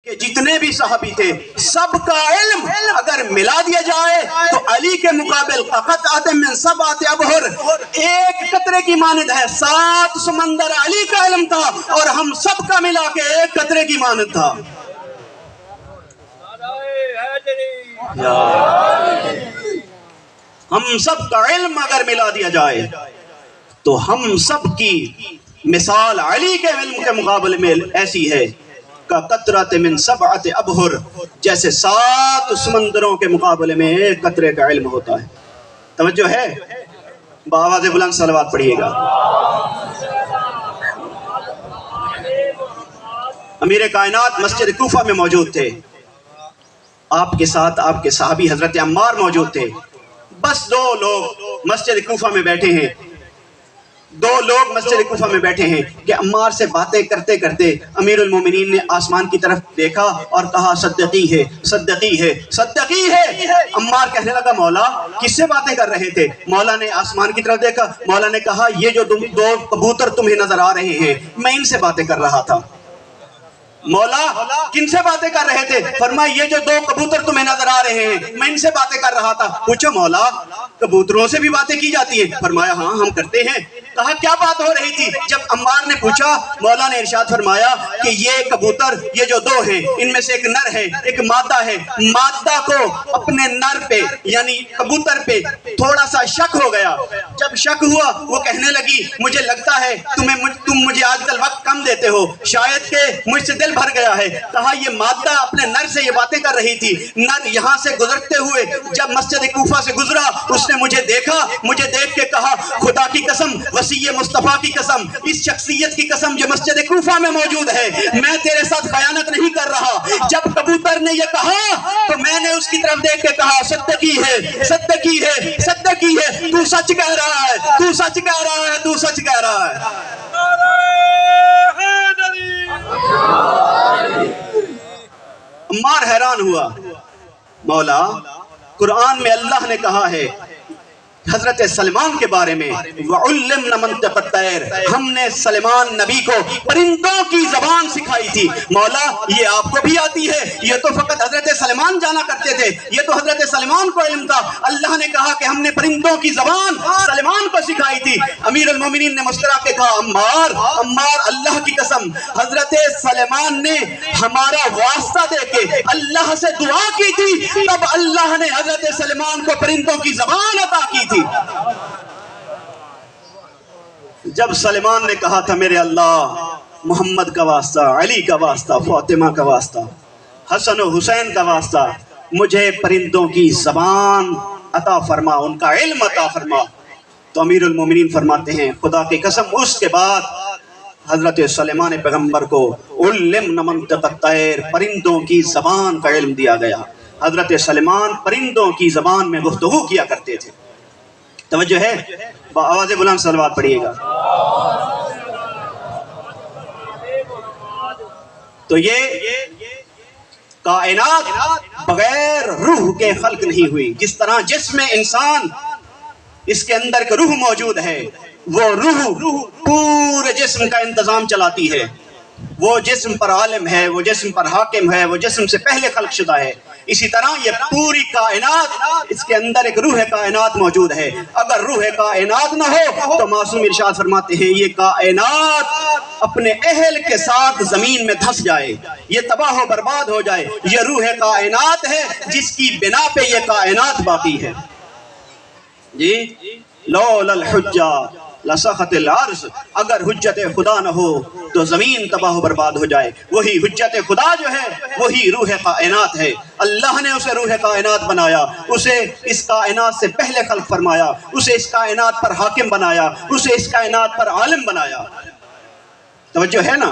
کہ جتنے بھی صحابی تھے سب کا علم اگر ملا دیا جائے تو علی کے مقابل قطعۃ من سبعۃ ابحر ایک قطرے کی مانند ہے. 7 سمندر علی کا علم تھا اور ہم سب کا ملا کے ایک قطرے کی مانند تھا. ہم سب کا علم اگر ملا دیا جائے تو ہم سب کی مثال علی کے علم کے مقابلے میں ایسی ہے کا قطرۃ من سبعۃ ابحر، جیسے 7 سمندروں کے مقابلے میں ایک قطرے کا علم ہوتا ہے. توجہ ہے؟ بآواز بلند صلوات پڑھیے گا. امیر کائنات مسجد کوفہ میں موجود تھے، آپ کے ساتھ آپ کے صحابی حضرت عمار موجود تھے. بس 2 لوگ مسجد کوفہ میں بیٹھے ہیں، 2 لوگ مسجد کوفہ میں بیٹھے ہیں کہ عمار سے باتیں کرتے کرتے امیر المومنین نے آسمان کی طرف دیکھا اور کہا صدقی ہے صدقی ہے صدقی ہے. عمار کہنے لگا مولا کس سے باتیں کر رہے تھے؟ مولا نے آسمان کی طرف دیکھا، مولا نے کہا یہ جو 2 کبوتر تمہیں نظر آ رہے ہیں میں ان سے باتیں کر رہا تھا. مولا کن سے باتیں کر رہے تھے؟ فرمایا یہ جو 2 کبوتر تمہیں نظر آ رہے ہیں میں ان سے باتیں کر رہا تھا. پوچھو مولا کبوتروں سے بھی باتیں کی جاتی ہیں؟ فرمایا ہاں ہم کرتے ہیں. کہا کیا بات ہو رہی تھی؟ جب عمار نے پوچھا مولا نے ارشاد فرمایا کہ یہ کبوتر یہ جو 2 ہیں ان میں سے ایک نر ہے ایک مادہ ہے. مادہ کو اپنے نر پہ یعنی کبوتر پہ تھوڑا سا شک ہو گیا. جب شک ہوا وہ کہنے لگی مجھے لگتا ہے تم مجھے آج کل وقت کم دیتے ہو، شاید کہ مجھ سے دل بھر گیا ہے. کہا یہ مادہ اپنے نر سے یہ باتیں کر رہی تھی. نر یہاں سے گزرتے ہوئے جب مسجد کوفہ سے گزرا اس نے مجھے دیکھا، مجھے دیکھ کے کہا خدا کی قسم وسیع مصطفیٰ کی قسم اس شخصیت کی قسم جو مسجد کوفہ میں موجود ہے میں تیرے ساتھ خیانت نہیں کر رہا. جب کبوتر نے یہ کہا تو میں نے اس کی طرف دیکھ کے کہا صدقی ہے صدقی ہے صدقی ہے، تو سچ کہہ رہا ہے تو سچ کہہ رہا ہے تو سچ کہہ رہا ہے. عمار حیران ہوا. مولا قرآن میں اللہ نے کہا ہے حضرت سلیمان کے بارے میں وَعُلِّمْنَ مَنْطِقَ الطَّيْرِ، ہم نے سلیمان نبی کو پرندوں کی زبان سکھائی تھی. مولا یہ آپ کو بھی آتی ہے؟ یہ تو فقط حضرت سلیمان جانا کرتے تھے، یہ تو حضرت سلیمان کو علم تھا. اللہ نے کہا کہ ہم نے پرندوں کی زبان سلیمان کو سکھائی تھی. امیر المومنین نے مسکرا کے کہا عمار عمار اللہ کی قسم حضرت سلیمان نے ہمارا واسطہ دے کے اللہ سے دعا کی تھی تب اللہ نے حضرت سلیمان کو پرندوں کی زبان عطا کی تھی. جب سلیمان نے کہا تھا میرے اللہ محمد کا واسطہ، علی کا واسطہ، فاطمہ کا واسطہ، حسن و حسین کا واسطہ مجھے پرندوں کی زبان عطا فرما، ان کا علم عطا فرما، تو امیر المومنین فرماتے ہیں خدا کی قسم اس کے بعد حضرت سلیمان پیغمبر کو علمنا منطق الطیر پرندوں کی زبان کا علم دیا گیا. حضرت سلیمان پرندوں کی زبان میں گفتگو کیا کرتے تھے. توجہ ہے؟ آواز بلند صلوات پڑھیے گا. تو یہ کائنات بغیر روح کے خلق نہیں ہوئی. جس طرح جسم انسان اس کے اندر کا روح موجود ہے، وہ روح پورے جسم کا انتظام چلاتی ہے. وہ جسم پر عالم ہے، وہ جسم پر حاکم ہے، وہ جسم سے پہلے خلق شدہ ہے. اسی طرح یہ پوری کائنات اس کے اندر ایک روح کائنات موجود ہے. اگر روح کائنات نہ ہو تو معصوم ارشاد فرماتے ہیں یہ کائنات اپنے اہل کے ساتھ زمین میں دھس جائے، یہ تباہ و برباد ہو جائے. یہ روح کائنات ہے جس کی بنا پہ یہ کائنات باقی ہے. جی لولا الحجہ لسخط الارض، اگر حجت خدا نہ ہو تو زمین تباہ و برباد ہو جائے. وہی حجت خدا جو ہے وہی روح کائنات ہے. اللہ نے اسے روح کائنات بنایا، اسے اس کائنات سے پہلے خلق فرمایا، اسے اس کائنات پر حاکم بنایا، اسے اس کائنات پر عالم بنایا. توجہ ہے نا؟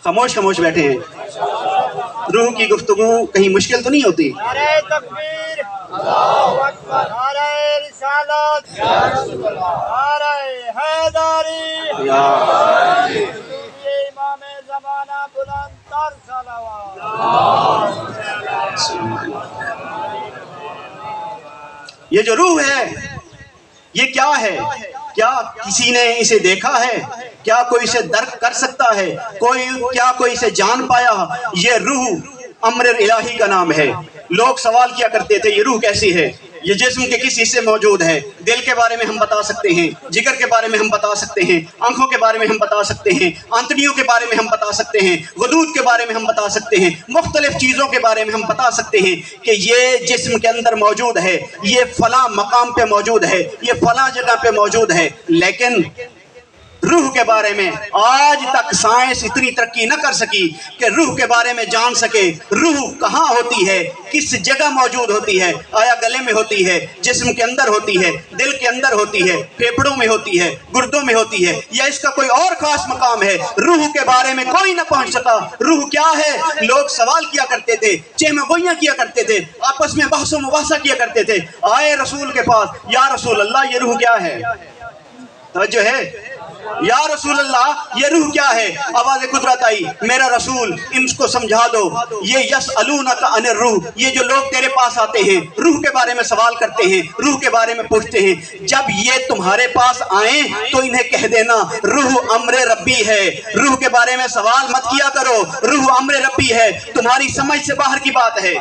خاموش خاموش بیٹھے ہیں. روح کی گفتگو کہیں مشکل تو نہیں ہوتی؟ نعرہ تکبیر، اللہ اکبر، نعرہ رسالت، یا رسول اللہ، نعرہ حیدری، یا علی، امام زمانہ بلند تر صلوات. یہ جو روح ہے یہ کیا ہے؟ کیا کسی نے اسے دیکھا ہے؟ کیا کوئی اسے درک کر سکتا پتا ہے؟ کوئی اسے جان پایا؟ یہ روح امر الہی کا نام ہے۔ لوگ سوال کیا کرتے تھے یہ روح کیسی ہے؟ یہ جسم کے کس حصے موجود ہے؟ دل کے بارے میں ہم بتا سکتے ہیں، جگر کے بارے میں ہم بتا سکتے ہیں، آنکھوں کے بارے میں ہم بتا سکتے ہیں، آنتڑیوں کے بارے میں ہم بتا سکتے ہیں، غدود کے بارے میں ہم بتا سکتے ہیں، مختلف چیزوں کے بارے میں ہم بتا سکتے ہیں کہ یہ جسم کے اندر موجود ہے، یہ فلاں مقام پہ موجود ہے، یہ فلاں جگہ پہ موجود ہے۔ لیکن روح کے بارے میں آج تک سائنس اتنی ترقی نہ کر سکی کہ روح کے بارے میں جان سکے۔ روح کہاں ہوتی ہے، کس جگہ موجود ہوتی ہے؟ آیا گلے میں ہوتی ہے، جسم کے اندر ہوتی ہے، دل کے اندر ہوتی ہے، پھیپھڑوں میں ہوتی ہے، گردوں میں ہوتی ہے، یا اس کا کوئی اور خاص مقام ہے؟ روح کے بارے میں کوئی نہ پہنچ سکا۔ روح کیا ہے؟ لوگ سوال کیا کرتے تھے، چہمہ گوئیاں کیا کرتے تھے، آپس میں بحث و مباحثہ کیا کرتے تھے۔ آئے رسول کے پاس، یا رسول اللہ یہ روح کیا ہے؟ توجہ ہے؟ یا رسول اللہ یہ روح کیا ہے؟ آواز قدرت آئی، میرا رسول ان کو سمجھا دو، یہ یسألونک عن الروح، یہ جو لوگ تیرے پاس آتے ہیں روح کے بارے میں سوال کرتے ہیں، روح کے بارے میں پوچھتے ہیں، جب یہ تمہارے پاس آئیں تو انہیں کہہ دینا روح امر ربی ہے۔ روح کے بارے میں سوال مت کیا کرو، روح امر ربی ہے، تمہاری سمجھ سے باہر کی بات ہے،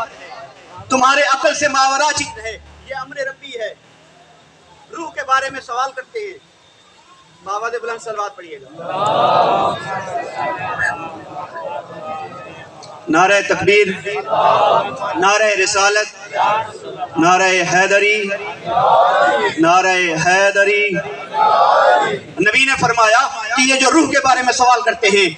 تمہارے عقل سے ماورا چیز ہے، یہ امر ربی ہے۔ روح کے بارے میں سوال کرتے ہیں۔ بابا دے بلند صلوات پڑھیے گا۔ نعرہ تکبیر، نعرہ رسالت، نعرہ حیدری، نعرہ حیدری۔ نبی نے فرمایا کہ یہ جو روح کے بارے میں سوال کرتے ہیں،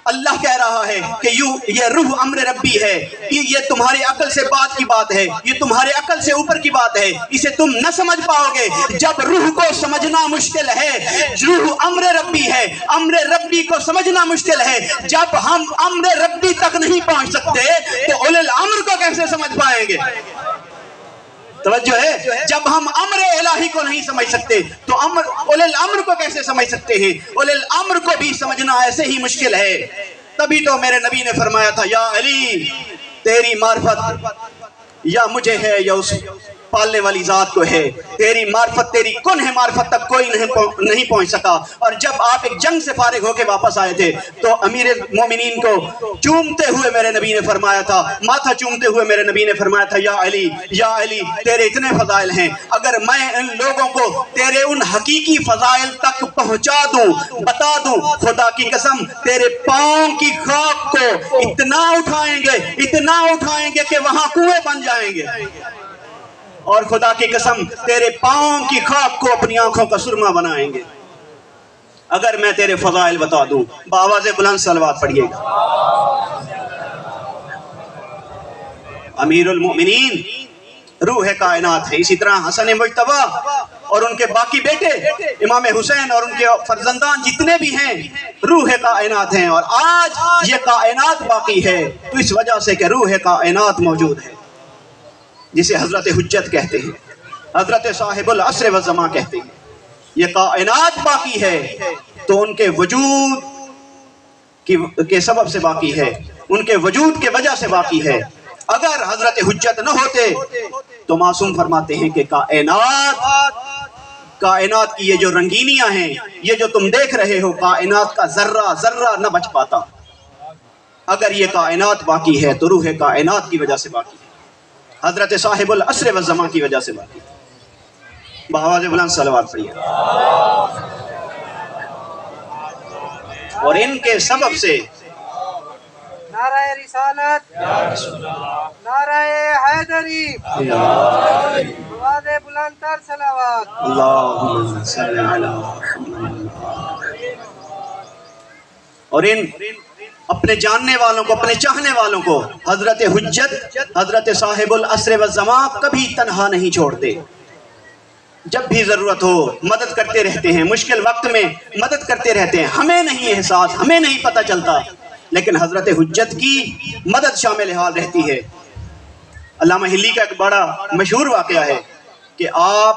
اللہ کہہ رہا ہے کہ یہ روح امر ربی ہے، یہ تمہاری عقل سے بات کی بات ہے، یہ تمہارے عقل سے اوپر کی بات ہے، اسے تم نہ سمجھ پاؤ گے۔ جب روح کو سمجھنا مشکل ہے، روح امر ربی ہے، امر ربی کو سمجھنا مشکل ہے، جب ہم امر ربی تک نہیں پہنچ سکتے تو اولل الامر کو کیسے سمجھ پائیں گے؟ توجہ ہے؟ جب ہم امر الہی کو نہیں سمجھ سکتے تو اولل الامر کو کیسے سمجھ سکتے ہیں؟ اولل الامر کو بھی سمجھنا ایسے ہی مشکل ہے۔ تبھی تو میرے نبی نے فرمایا تھا، یا علی تیری معرفت یا مجھے ہے یا اس پالنے والی ذات کو ہے، تیری معرفت، تیری کن ہے معرفت تک کوئی نہیں پہنچ سکا۔ اور جب آپ ایک جنگ سے فارغ ہو کے واپس آئے تھے تو امیر مومنین کو چومتے ہوئے میرے نبی نے فرمایا تھا، ماتھا چومتے ہوئے میرے نبی نے فرمایا تھا، یا علی تیرے اتنے فضائل ہیں، اگر میں ان لوگوں کو تیرے ان حقیقی فضائل تک پہنچا دوں، بتا دوں، خدا کی قسم تیرے پاؤں کی خاک کو اتنا اٹھائیں گے کہ وہاں کنویں بن جائیں گے، اور خدا کی قسم تیرے پاؤں کی خاک کو اپنی آنکھوں کا سرما بنائیں گے اگر میں تیرے فضائل بتا دوں۔ بآواز بلند صلوات پڑھیے گا۔ امیر المؤمنین روح کائنات ہے۔ اسی طرح حسن مجتبیٰ اور ان کے باقی بیٹے امام حسین اور ان کے فرزندان جتنے بھی ہیں روح کائنات ہیں، اور آج یہ کائنات باقی ہے تو اس وجہ سے کہ روح کائنات موجود ہے، جسے حضرت حجت کہتے ہیں، حضرت صاحب العصر والزمان کہتے ہیں۔ یہ کائنات باقی ہے تو ان کے وجود کے سبب سے باقی ہے، ان کے وجود کے وجہ سے باقی ہے۔ اگر حضرت حجت نہ ہوتے تو معصوم فرماتے ہیں کہ کائنات کی یہ جو رنگینیاں ہیں، یہ جو تم دیکھ رہے ہو، کائنات کا ذرہ ذرہ نہ بچ پاتا۔ اگر یہ کائنات باقی ہے تو روح کائنات کی وجہ سے باقی ہے، حضرت صاحب العصر والزمان کی وجہ سے باقی ہے۔ بآواز بلند صلوات پڑھیے۔ اور ان کے سبب سے نعرہ رسالت، نعرہ حیدری، آواز بلند تر صلوات۔ اللہم صلی علی محمد۔ اور ان اپنے جاننے والوں کو، اپنے چاہنے والوں کو حضرت حجت، حضرت صاحب العصر والزمان کبھی تنہا نہیں چھوڑتے، جب بھی ضرورت ہو مدد کرتے رہتے ہیں، مشکل وقت میں مدد کرتے رہتے ہیں۔ ہمیں نہیں احساس، ہمیں نہیں پتہ چلتا، لیکن حضرت حجت کی مدد شامل حال رہتی ہے۔ علامہ ہلی کا ایک بڑا مشہور واقعہ ہے کہ آپ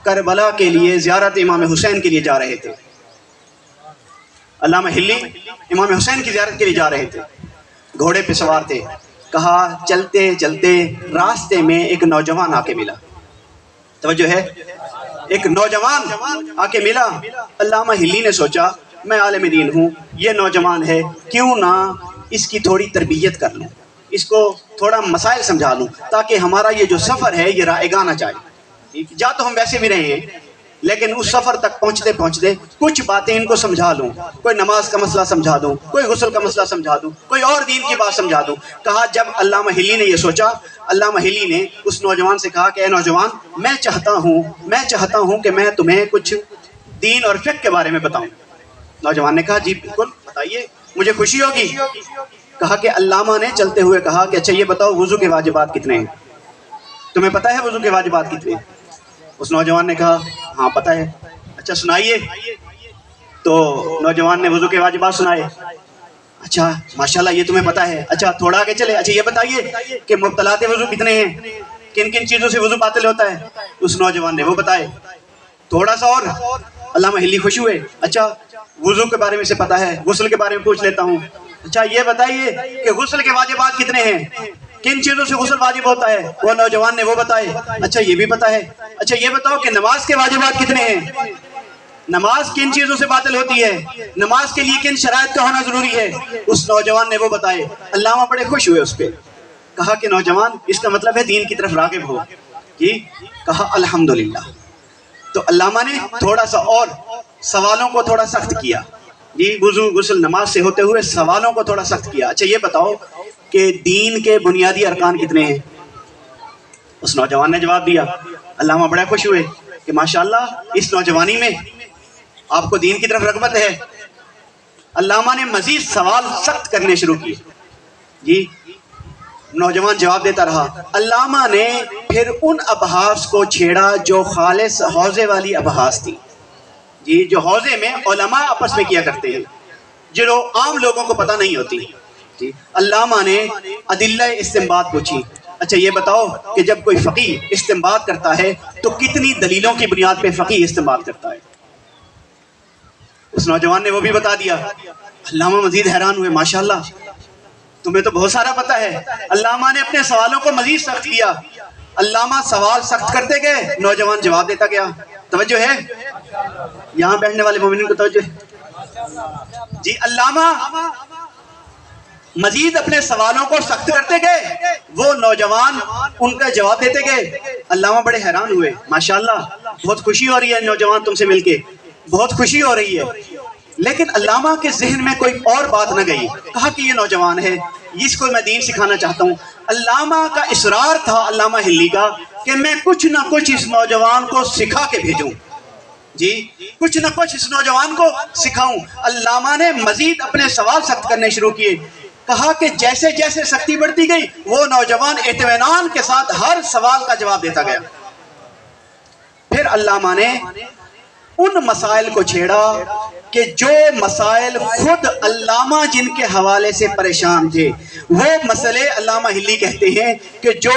کربلا کے لیے زیارت امام حسین کے لیے جا رہے تھے۔ علامہ ہلی امام حسین کی زیارت کے لیے جا رہے تھے، گھوڑے پہ سوار تھے۔ کہا چلتے چلتے راستے میں ایک نوجوان آ کے ملا، توجہ ہے، ایک نوجوان آ کے ملا۔ علامہ ہلی نے سوچا میں عالم دین ہوں، یہ نوجوان ہے، کیوں نہ اس کی تھوڑی تربیت کر لوں، اس کو تھوڑا مسائل سمجھا لوں، تاکہ ہمارا یہ جو سفر ہے یہ رائگاں نہ جائے۔ جا تو ہم ویسے بھی رہے ہیں، لیکن اس سفر تک پہنچتے پہنچتے کچھ باتیں ان کو سمجھا لوں، کوئی نماز کا مسئلہ سمجھا دوں، کوئی غسل کا مسئلہ سمجھا دوں، کوئی اور دین کی بات سمجھا دوں۔ کہا جب علامہ ہلی نے یہ سوچا، علامہ ہلی نے اس نوجوان سے کہا کہ اے نوجوان، میں چاہتا ہوں کہ میں تمہیں کچھ دین اور فقہ کے بارے میں بتاؤں۔ نوجوان نے کہا جی بالکل بتائیے، مجھے خوشی ہوگی۔ کہا کہ علامہ نے چلتے ہوئے کہا کہ اچھا یہ بتاؤ وضو کے واجبات کتنے ہیں؟ تمہیں پتہ ہے وضو کے واجبات کتنے ہیں؟ اس نوجوان نے کہا ہاں پتہ ہے۔ اچھا سنائیے۔ تو نوجوان نے وضو کے واجبات سنائے۔ اچھا ماشاءاللہ یہ تمہیں پتہ ہے، اچھا تھوڑا آگے چلے، اچھا یہ بتائیے کہ مبطلات وضو کتنے ہیں، کن کن چیزوں سے وضو باطل ہوتا ہے؟ اس نوجوان نے وہ بتائے۔ تھوڑا سا اور علامہ ہلی خوش ہوئے، اچھا وضو کے بارے میں سے پتہ ہے، غسل کے بارے میں پوچھ لیتا ہوں، اچھا یہ بتائیے کہ غسل کے واجبات کتنے ہیں، کن چیزوں سے غسل واجب ہوتا ہے؟ وہ نوجوان نے وہ بتائے۔ اچھا یہ بھی پتہ ہے، اچھا یہ بتاؤ کہ نماز کے واجبات کتنے ہیں، نماز کن چیزوں سے باطل ہوتی ہے، نماز کے لیے کن شرائط کا ہونا ضروری ہے؟ اس نوجوان نے وہ بتائے۔ علامہ بڑے خوش ہوئے اس پہ، کہا کہ نوجوان اس کا مطلب ہے دین کی طرف راغب ہو جی۔ کہا الحمدللہ۔ تو علامہ نے تھوڑا سا اور سوالوں کو تھوڑا سخت کیا جی، وضو غسل نماز سے ہوتے ہوئے سوالوں کو تھوڑا سخت کیا۔ اچھا یہ بتاؤ کہ دین کے بنیادی ارکان کتنے ہیں؟ اس نوجوان نے جواب دیا۔ علامہ بڑے خوش ہوئے کہ ماشاءاللہ اس نوجوانی میں آپ کو دین کی طرف رغبت ہے۔ علامہ نے مزید سوال سخت کرنے شروع کیے جی، نوجوان جواب دیتا رہا۔ علامہ نے پھر ان ابحاث کو چھیڑا جو خالص حوزے والی ابحاث تھی جی، جو حوزے میں علماء آپس میں کیا کرتے ہیں، جو عام لوگوں کو پتہ نہیں ہوتی جی۔ علامہ نے ادلہ استنباط پوچھی۔ اچھا یہ بتاؤ کہ جب کوئی فقیہ استنباط کرتا ہے تو کتنی دلیلوں کی بنیاد پہ فقیہ استنباط کرتا ہے؟ اس نوجوان نے وہ بھی بتا دیا۔ علامہ مزید حیران ہوئے، ماشاءاللہ تمہیں تو بہت سارا پتہ ہے۔ علامہ نے اپنے سوالوں کو مزید سخت کیا۔ علامہ سوال سخت کرتے گئے، نوجوان جواب دیتا گیا۔ توجہ ہے یہاں بیٹھنے والے مومنین کو، توجہ ہے جی۔ علامہ مزید اپنے سوالوں کو سخت کرتے گئے، وہ نوجوان ان کا جواب دیتے گئے۔ علامہ بڑے حیران ہوئے، ماشاءاللہ بہت خوشی ہو رہی ہے نوجوان تم سے مل کے، بہت خوشی ہو رہی ہے۔ لیکن علامہ کے ذہن میں کوئی اور بات نہ گئی۔ کہا کہ یہ نوجوان ہے، اس کو میں دین سکھانا چاہتا ہوں۔ علامہ کا اصرار تھا، علامہ ہلی کا، کہ میں کچھ نہ کچھ اس نوجوان کو سکھا کے بھیجوں جی، کچھ نہ کچھ اس نوجوان کو سکھاؤں۔ علامہ نے مزید اپنے سوال سخت کرنے شروع کیے۔ کہا کہ جیسے جیسے سختی بڑھتی گئی، وہ نوجوان اطمینان کے ساتھ ہر سوال کا جواب دیتا گیا۔ پھر علامہ نے ان مسائل کو چھیڑا کہ جو مسائل خود علامہ جن کے حوالے سے پریشان تھے، وہ مسئلے علامہ ہلی کہتے ہیں کہ جو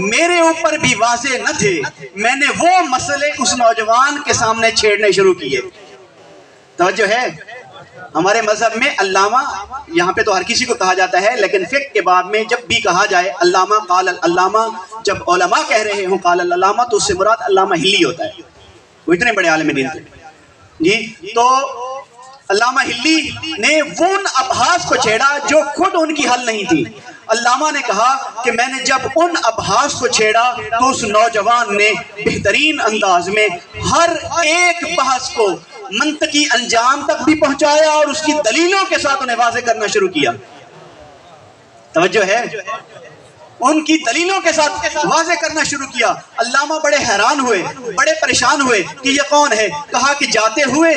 میرے اوپر بھی واضح نہ تھے، میں نے وہ مسئلے اس نوجوان کے سامنے چھیڑنے شروع کیے۔ توجہ ہے ہمارے مذہب میں علامہ، یہاں پہ تو ہر کسی کو کہا جاتا ہے، لیکن فقہ کے باب میں جب بھی کہا جائے علامہ قال العلامہ، جب علماء کہہ رہے ہوں قال العلامہ، تو اس سے مراد علامہ ہلی ہوتا ہے، وہ اتنے بڑے عالم دین تھے جی۔ تو علامہ ہلی نے ان ابحاث کو چھیڑا جو خود ان کی حل نہیں تھی۔ علامہ نے کہا کہ میں نے جب ان ابحاث کو چھیڑا تو اس نوجوان نے بہترین انداز میں ہر ایک بحث کو منطقی انجام تک بھی پہنچایا اور اس کی دلیلوں کے ساتھ انہیں واضح کرنا شروع کیا۔ توجہ ہے ان کی دلیلوں کے ساتھ واضح کرنا شروع کیا۔ علامہ بڑے حیران ہوئے، بڑے پریشان ہوئے کہ یہ کون ہے۔ کہا کہ جاتے ہوئے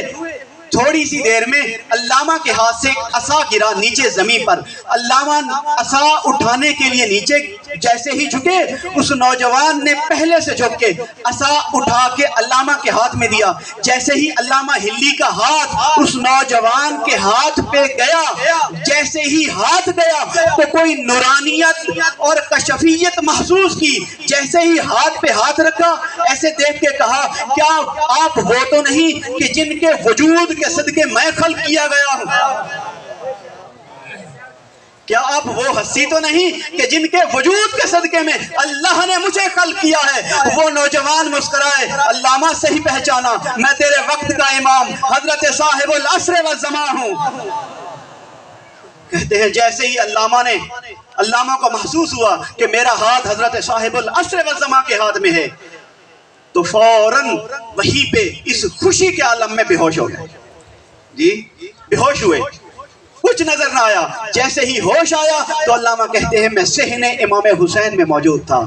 تھوڑی سی دیر میں علامہ کے ہاتھ سے ایک عصا گرا نیچے زمین پر۔ علامہ عصا اٹھانے کے لیے نیچے جیسے ہی جھکے، اس نوجوان نے پہلے سے جھک کے عصا اٹھا کے علامہ کے ہاتھ میں دیا۔ جیسے ہی علامہ ہلی کا ہاتھ اس نوجوان کے ہاتھ پہ گیا، جیسے ہی ہاتھ گیا تو کوئی نورانیت اور کشفیت محسوس کی۔ جیسے ہی ہاتھ پہ ہاتھ رکھا، ایسے دیکھ کے کہا کیا آپ وہ تو نہیں کہ جن کے وجود کے صدقے میں خلق کیا گیا ہوں؟ کیا آپ وہ ہستی تو نہیں کہ جن کے وجود کے صدقے میں اللہ نے مجھے خلق کیا ہے؟ وہ نوجوان مسکرائے، علامہ سے ہی پہچانا، میں تیرے وقت کا امام حضرت صاحب العصر والزمان ہوں۔ کہتے ہیں جیسے ہی علامہ کو محسوس ہوا کہ میرا ہاتھ حضرت صاحب العصر والزمان کے ہاتھ میں ہے، تو فوراً وہیں پہ اس خوشی کے عالم میں بے ہوش ہو گئے۔ جی بے ہوش ہوئے، کچھ نظر نہ آیا۔ جیسے ہی ہوش آیا تو علامہ کہتے ہیں میں صحن امام حسین میں موجود تھا،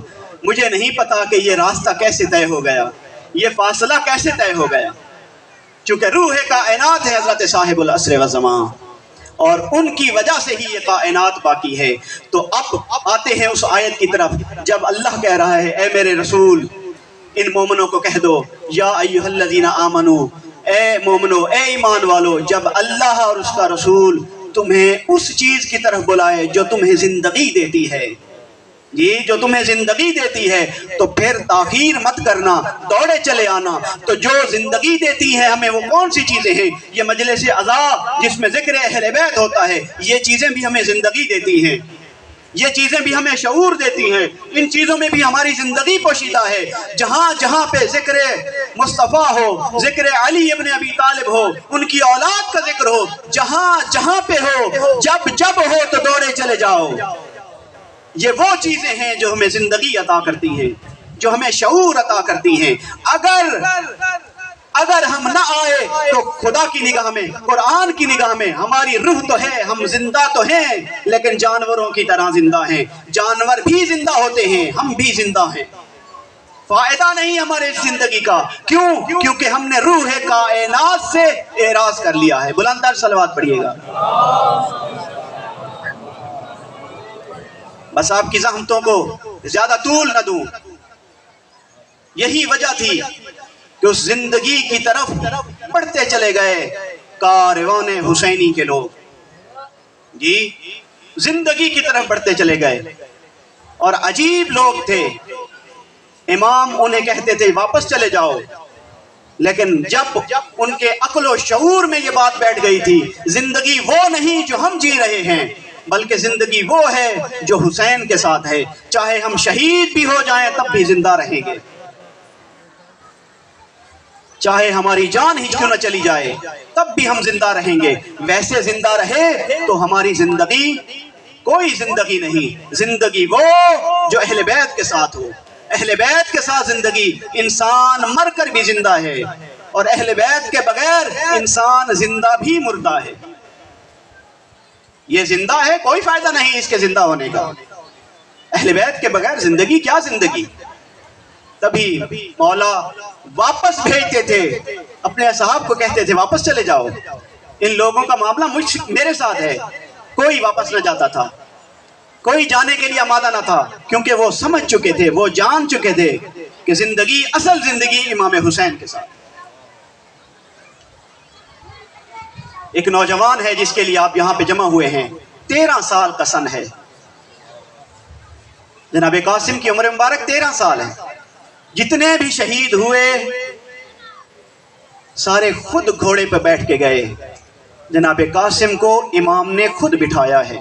مجھے نہیں پتا کہ یہ راستہ کیسے طے ہو گیا، یہ فاصلہ کیسے طے ہو گیا، چونکہ روح کائنات ہے حضرت صاحب العصر والزمان، اور ان کی وجہ سے ہی یہ کائنات باقی ہے۔ تو اب آتے ہیں اس آیت کی طرف جب اللہ کہہ رہا ہے اے میرے رسول ان مومنوں کو کہہ دو، یا ایھا الذین آمنو، اے مومنو، اے ایمان والو، جب اللہ اور اس کا رسول تمہیں اس چیز کی طرف بلائے جو تمہیں زندگی دیتی ہے، جی جو تمہیں زندگی دیتی ہے، تو پھر تاخیر مت کرنا، دوڑے چلے آنا۔ تو جو زندگی دیتی ہے ہمیں وہ کون سی چیزیں ہیں؟ یہ مجلس عزا جس میں ذکر اہل بیت ہوتا ہے، یہ چیزیں بھی ہمیں زندگی دیتی ہیں، یہ چیزیں بھی ہمیں شعور دیتی ہیں، ان چیزوں میں بھی ہماری زندگی پوشیدہ ہے۔ جہاں جہاں پہ ذکر مصطفیٰ ہو، ذکر علی ابن ابی طالب ہو، ان کی اولاد کا ذکر ہو، جہاں جہاں پہ ہو، جب جب ہو تو دوڑے چلے جاؤ۔ یہ وہ چیزیں ہیں جو ہمیں زندگی عطا کرتی ہیں، جو ہمیں شعور عطا کرتی ہیں۔ اگر ہم نہ آئے تو خدا کی نگاہ میں، قرآن کی نگاہ میں ہماری روح تو ہے، ہم زندہ تو ہیں، لیکن جانوروں کی طرح زندہ ہیں۔ جانور بھی زندہ ہوتے ہیں، ہم بھی زندہ ہیں۔ فائدہ نہیں ہمارے زندگی کا، کیوں؟ کیونکہ ہم نے روح کائنات سے اعراض کر لیا ہے۔ بلندر صلوات پڑھیے گا۔ بس آپ کی زحمتوں کو زیادہ طول نہ دوں، یہی وجہ تھی کہ اس زندگی کی طرف بڑھتے چلے گئے کاروان حسینی کے لوگ، جی زندگی کی طرف بڑھتے چلے گئے، اور عجیب لوگ تھے۔ امام انہیں کہتے تھے واپس چلے جاؤ، لیکن جب ان کے عقل و شعور میں یہ بات بیٹھ گئی تھی، زندگی وہ نہیں جو ہم جی رہے ہیں، بلکہ زندگی وہ ہے جو حسین کے ساتھ ہے، چاہے ہم شہید بھی ہو جائیں تب بھی زندہ رہیں گے، چاہے ہماری جان ہی کیوں نہ چلی جائے تب بھی ہم زندہ رہیں گے۔ ویسے زندہ رہے تو ہماری زندگی کوئی زندگی نہیں، زندگی وہ جو اہل بیت کے ساتھ ہو۔ اہل بیت کے ساتھ زندگی، انسان مر کر بھی زندہ ہے، اور اہل بیت کے بغیر انسان زندہ بھی مردہ ہے۔ یہ زندہ ہے، کوئی فائدہ نہیں اس کے زندہ ہونے کا، اہل بیت کے بغیر زندگی کیا زندگی۔ تبھی مولا واپس بھیجتے تھے، اپنے اصحاب کو کہتے تھے واپس چلے جاؤ، ان لوگوں کا معاملہ میرے ساتھ ہے۔ کوئی واپس نہ جاتا تھا، کوئی جانے کے لیے آمادہ نہ تھا، کیونکہ وہ سمجھ چکے تھے، وہ جان چکے تھے کہ زندگی، اصل زندگی امام حسین کے ساتھ۔ ایک نوجوان ہے جس کے لیے آپ یہاں پہ جمع ہوئے ہیں، 13 سال کا سن ہے، جناب قاسم کی عمر مبارک 13 سال ہے۔ جتنے بھی شہید ہوئے سارے خود گھوڑے پہ بیٹھ کے گئے، جناب قاسم کو امام نے خود بٹھایا ہے،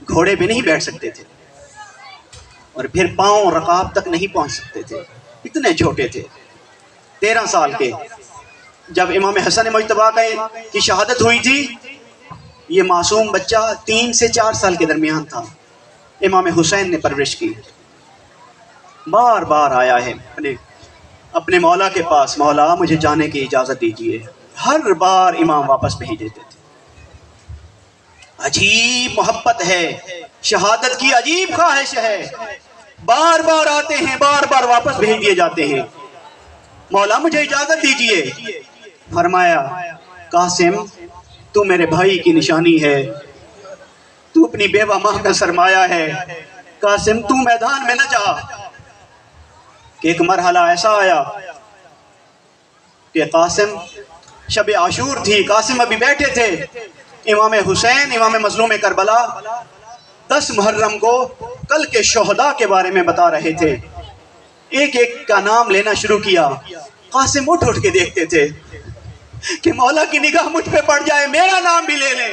گھوڑے پہ نہیں بیٹھ سکتے تھے، اور پھر پاؤں رکاب تک نہیں پہنچ سکتے تھے، اتنے چھوٹے تھے 13 سال کے۔ جب امام حسن مجتبیٰ کی شہادت ہوئی تھی، یہ معصوم بچہ 3 سے 4 سال کے درمیان تھا، امام حسین نے پرورش کی، بار بار آیا ہے اپنے مولا کے پاس، مولا مجھے جانے کی اجازت دیجیے، ہر بار امام واپس بھیج دیتے تھے۔ عجیب محبت ہے، شہادت کی عجیب خواہش ہے، بار بار آتے ہیں، بار بار واپس بھیج دیے جاتے ہیں، مولا مجھے اجازت دیجیے۔ فرمایا قاسم تو میرے بھائی کی نشانی ہے، تو اپنی بیوہ ماں کا سرمایہ ہے، قاسم تو میدان میں نہ جا۔ کہ ایک مرحلہ ایسا آیا کہ قاسم، شب عاشور تھی، قاسم ابھی بیٹھے تھے، امام حسین، امام مظلوم کربلا 10 محرم کو کل کے شہداء کے بارے میں بتا رہے تھے، ایک ایک کا نام لینا شروع کیا۔ قاسم اٹھ کے دیکھتے تھے کہ مولا کی نگاہ مجھ پہ پڑ جائے، میرا نام بھی لے لیں۔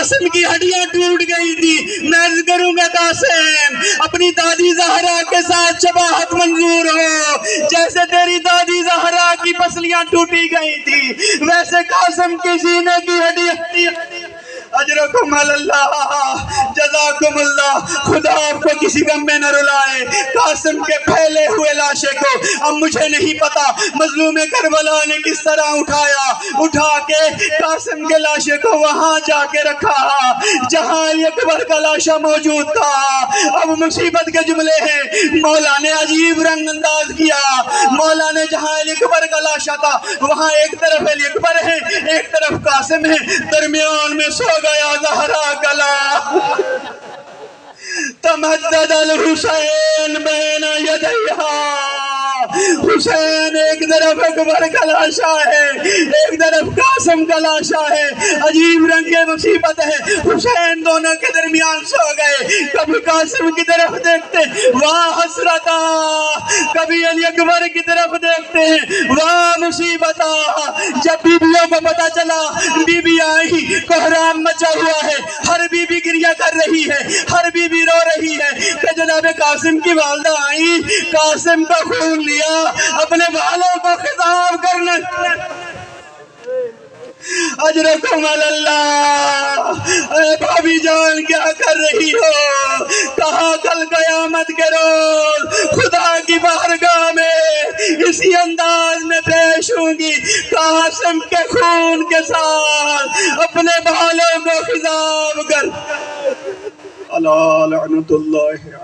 قاسم کی ہڈیاں ٹوٹ گئی تھی. میں عرض کروں گا قاسم اپنی دادی زہرا کے ساتھ شباہت منظور ہو. جیسے تیری دادی زہرا کی پسلیاں ٹوٹی گئی تھی ویسے قاسم کی سینے کی ہڈی. اجرکم اللہ جزاکم اللہ. خدا آپ کو کسی غم میں نہ رلائے. قاسم کے پھیلے ہوئے لاشے کو اب مجھے نہیں پتا مظلوم کربلا نے کس طرح اٹھا کے قاسم کے لاشے کو وہاں جا کے رکھا جہاں علی اکبر کا لاشا موجود تھا. اب مصیبت کے جملے ہیں. مولا نے عجیب رنگ انداز کیا. مولا نے جہاں علی اکبر کا لاشا تھا وہاں ایک طرف علی اکبر ہے ایک طرف قاسم ہے. درمیان میں سو گیا زہرا کلا. تمدد الحسین بین یدیہا. حسین ایک طرف اکبر کا لاشا ہے ایک طرف قاسم کا لاشا ہے. عجیب رنگ مصیبت ہے. حسین دونوں کے درمیان سو گئے. کبھی قاسم کی طرف دیکھتے واہ حسرتا کبھی علی اکبر کی طرف دیکھتے ہیں واہ مصیبتا. جب بیویوں کو پتا چلا بی بی آئی کوہرام مچا ہوا ہے. ہر بی بی گریہ کر رہی ہے ہر بی بی رو رہی ہے کہ جناب قاسم کی والدہ آئی. قاسم کا خون لیا اپنے بالوں کو خطاب کرنے. اجرکم اللہ. اے بھابی جان کیا کر رہی ہو؟ کہا کل قیامت کے روز خدا کی بارگاہ میں اسی انداز میں پیش ہوں گی قاسم کے خون کے ساتھ اپنے بالوں کو خطاب کر. اللہ لعنت اللہ علیہ